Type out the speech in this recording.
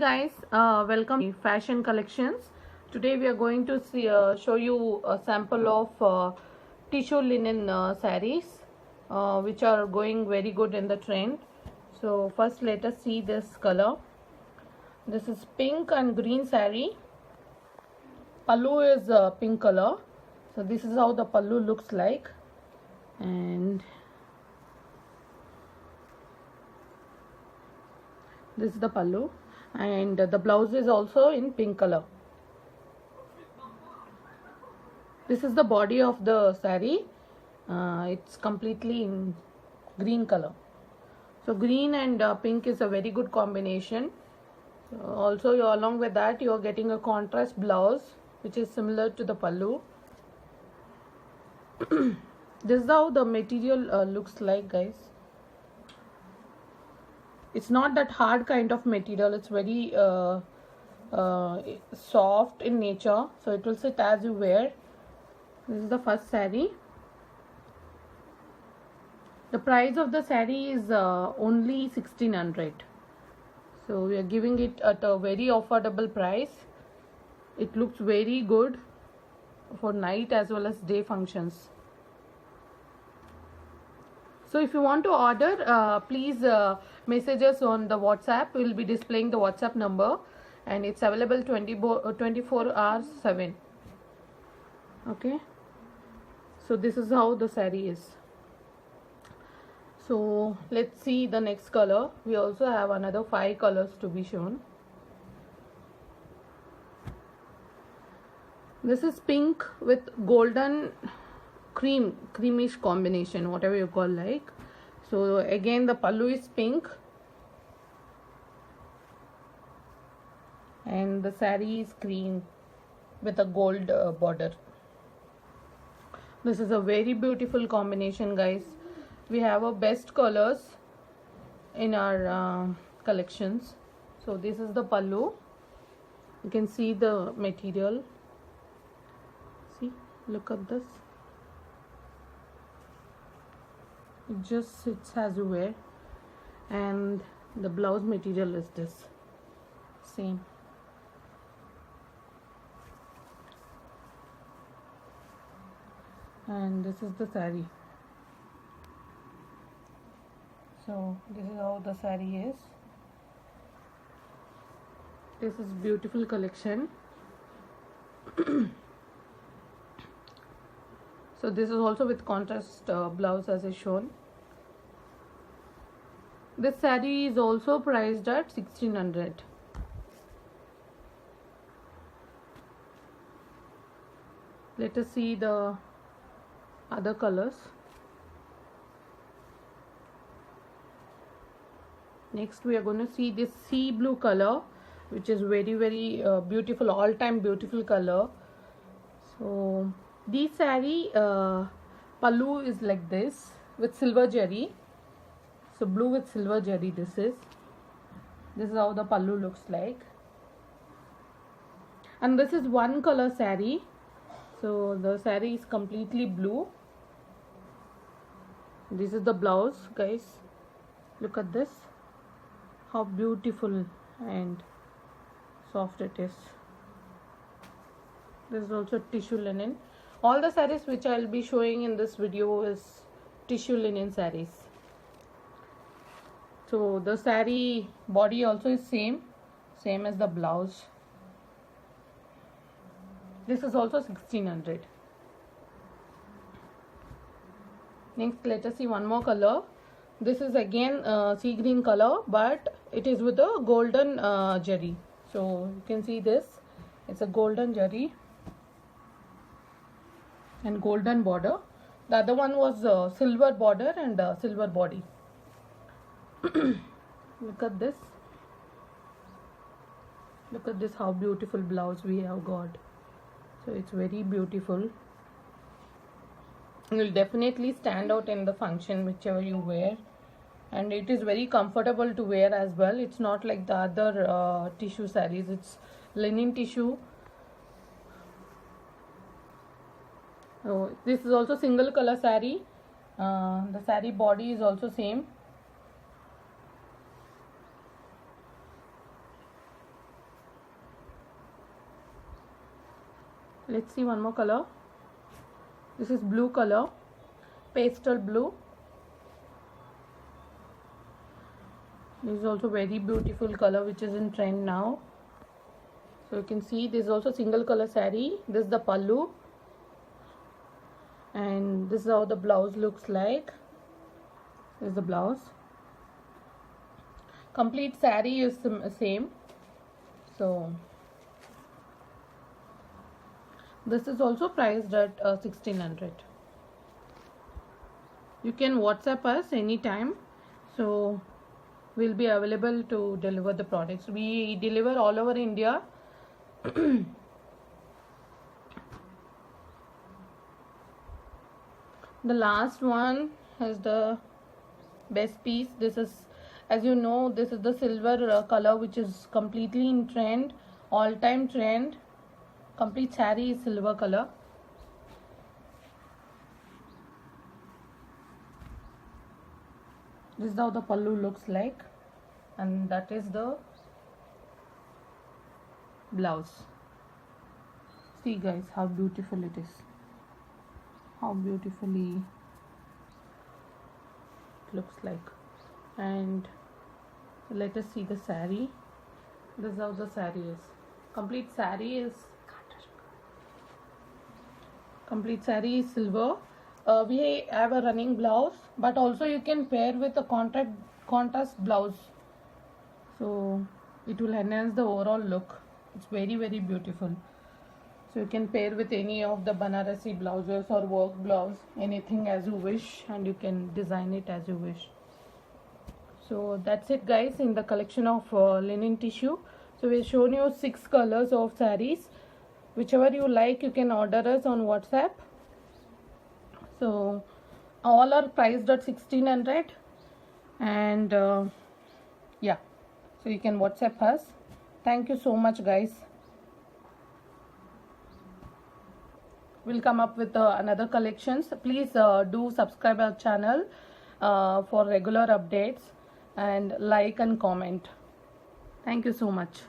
guys, welcome to fashion collections. Today we are going to show you a sample of tissue linen sarees which are going very good in the trend. So first let us see this color. This is pink and green saree. Pallu is pink color. So this is how the pallu looks like, and this is the pallu, and the blouse is also in pink color. This is the body of the saree. It's completely in green color. So green and pink is a very good combination. Also along with that you are getting a contrast blouse which is similar to the pallu. This is how the material looks like, guys. It's not that hard kind of material. It's very soft in nature, so it will sit as you wear. This is the first saree. The price of the saree is only 1600. So we are giving it at a very affordable price. It looks very good for night as well as day functions. So if you want to order, please message us on the WhatsApp. We will be displaying the WhatsApp number, and it's available 24 hours 7. Okay. So this is how the saree is. So let's see the next color. We also have another 5 colors to be shown. This is pink with golden creamish combination, whatever you call like. So again the pallu is pink and the saree is cream with a gold border. This is a very beautiful combination, guys. We have our best colors in our collections. So this is the pallu. You can see the material. See, look at this. It just sits as you wear, and the blouse material is this same. And this is the saree. So this is how the saree is. This is beautiful collection. So this is also with contrast blouse as is shown. This saree is also priced at 1600. Let us see the other colors. Next we are going to see this sea blue color, which is very beautiful, all time beautiful color. So this saree pallu is like this with silver jari. So blue with silver jari. This is how the pallu looks like, and this is one color saree. So the saree is completely blue. This is the blouse, guys. Look at this, how beautiful and soft it is. This is also tissue linen. All the sarees which I will be showing in this video is tissue linen sarees. So the saree body also is same as the blouse. This is also 1600. Next, let us see one more color. This is again sea green color, but it is with a golden jari. So you can see this. It's a golden jari and golden border. The other one was silver border and silver body. Look at this. Look at this, how beautiful blouse we have got. So it's very beautiful. It will definitely stand out in the function whichever you wear, and it is very comfortable to wear as well. It's not like the other tissue sarees. It's linen tissue. So this is also single color saree. The saree body is also same. Let's see one more color. This is blue color, pastel blue. This is also very beautiful color which is in trend now. So you can see this is also single color saree. This is the pallu, and this is how the blouse looks like. This is the blouse. Complete saree is same. So this is also priced at 1600. You can WhatsApp us anytime. So we'll be available to deliver the products. We deliver all over India. The last one is the best piece. This is, as you know, this is the silver color which is completely in trend, all time trend. Complete saree is silver color. This is how the pallu looks like, and that is the blouse. See guys how beautiful it is, how beautifully it looks like. And let us see the saree. This is how the saree is. Complete saree is silver. We have a running blouse, but also you can pair with a contrast blouse, so it will enhance the overall look. It's very, very beautiful. So you can pair with any of the Banarasi blouses or work blouse, anything as you wish, and you can design it as you wish. So that's it guys in the collection of linen tissue. So we've shown you 6 colors of sarees. Whichever you like, you can order us on WhatsApp. So all are priced at 1600, and yeah, so you can WhatsApp us. Thank you so much guys. We'll come up with another collections. Please do subscribe our channel for regular updates, and like and comment. Thank you so much.